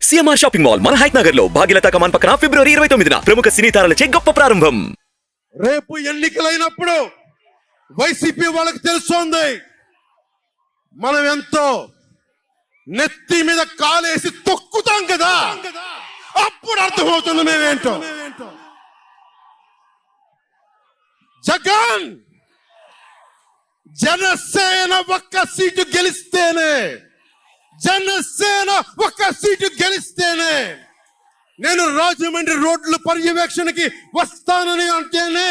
CMR shopping mall మన height Nagar లో భాగ్యలతా కమాన్ పక్కన ఫిబ్రవరి 29న ప్రముఖ సినీ తారలచే గొప్ప ప్రారంభం. రేపు ఎన్నికలైనప్పుడు వైసీపీ వాళ్ళకి తెలుస్తోంది మనం ఎంతో నెత్తి మీద కాలేసి తొక్కుతాం కదా, అప్పుడు అర్థమవుతుంది మేమేంటో. జగన్ జనసేన ఒక్క సీటు గెలిస్తేనే, జనసేన ఒక్క సీటు గెలిస్తేనే నేను రాజమండ్రి రోడ్ల పర్యవేక్షణకి వస్తానని అంటేనే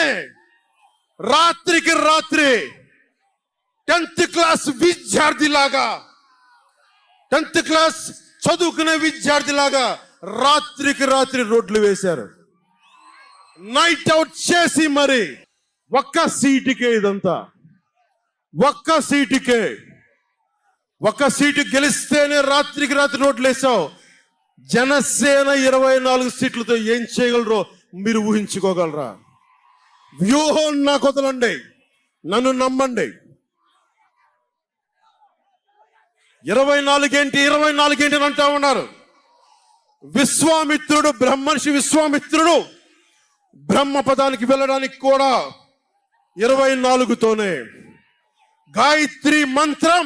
రాత్రికి రాత్రి 10th క్లాస్ విద్యార్థిలాగా, 10th క్లాస్ చదువుకునే విద్యార్థిలాగా రాత్రికి రాత్రి రోడ్లు వేశారు. నైట్ అవుట్ చేసి మరి ఒక్క సీటుకే ఇదంతా, ఒక్క సీటుకే. ఒక్క సీటు గెలిస్తేనే రాత్రికి రాత్రి రోడ్లు వేసావు. జనసేన 24 సీట్లతో ఏం చేయగలరో మీరు ఊహించుకోగలరా? వ్యూహం నాకు వదలండి, నన్ను నమ్మండి. 24 ఏంటి అని అంటా ఉన్నారు. విశ్వామిత్రుడు, బ్రహ్మర్షి విశ్వామిత్రుడు బ్రహ్మపదానికి వెళ్ళడానికి కూడా 24తోనే. గాయత్రి మంత్రం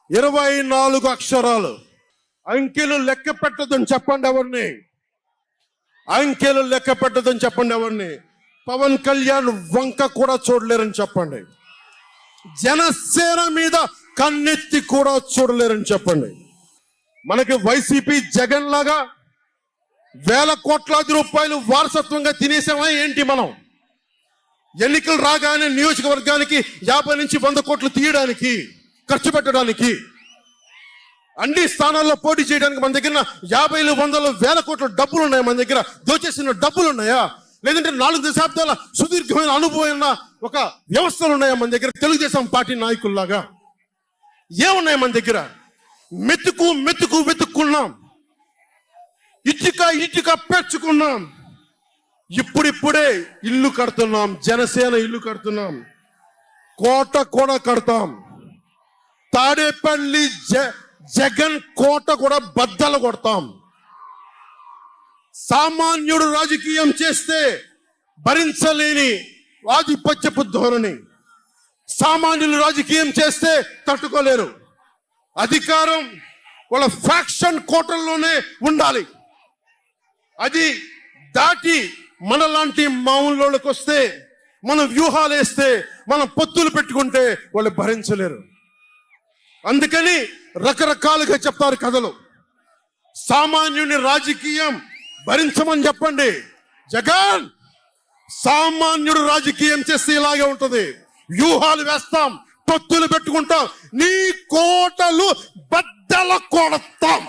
24 అక్షరాలు. అంకెలు లెక్క పెట్టదని చెప్పండి ఎవరిని, అంకెలు లెక్క పెట్టదని చెప్పండి ఎవరిని. పవన్ కళ్యాణ్ వంక కూడా చూడలేరని చెప్పండి. జనసేన మీద కన్నెత్తి కూడా చూడలేరని చెప్పండి. మనకి వైసీపీ జగన్ లాగా వేల కోట్లాది రూపాయలు వారసత్వంగా తినేసామా ఏంటి? మనం ఎన్నికలు రాగానే నియోజకవర్గానికి 50 నుంచి 100 కోట్లు తీయడానికి, ఖర్చు పెట్టడానికి, అన్ని స్థానాల్లో పోటీ చేయడానికి మన దగ్గర 50, 100, 1000 కోట్ల డబ్బులు ఉన్నాయా? మన దగ్గర దోచేసిన డబ్బులు ఉన్నాయా? లేదంటే 4 దశాబ్దాల సుదీర్ఘమైన అనుభవం ఒక వ్యవస్థలు ఉన్నాయా మన దగ్గర? తెలుగుదేశం పార్టీ నాయకుల్లాగా ఏమున్నాయి మన దగ్గర? వెతుక్కున్నాం, ఇటుక పెంచుకున్నాం. ఇప్పుడిప్పుడే ఇల్లు కడుతున్నాం, జనసేన ఇల్లు కడుతున్నాం, కోట కూడా కడతాం. తాడేపల్లి జగన్ కోట కూడా బద్దలు కొడతాం. సామాన్యుడు రాజకీయం చేస్తే భరించలేని ఆధిపత్యపు ధోరణి, సామాన్యులు రాజకీయం చేస్తే తట్టుకోలేరు. అధికారం వాళ్ళ ఫ్యాక్షన్ కోటల్లోనే ఉండాలి. అది దాటి మనలాంటి మామూలులోకి వస్తే, మనం వ్యూహాలు వేస్తే, మనం పొత్తులు పెట్టుకుంటే వాళ్ళు భరించలేరు. అందుకని రకరకాలుగా చెప్తారు కథలు. సామాన్యుని రాజకీయం భరించమని చెప్పండి. జగన్ సామాన్యుడు రాజకీయం చేస్తే ఇలాగే ఉంటది. వ్యూహాలు వేస్తాం, పొత్తులు పెట్టుకుంటాం, నీ కోటలు బద్దల కొడతాం.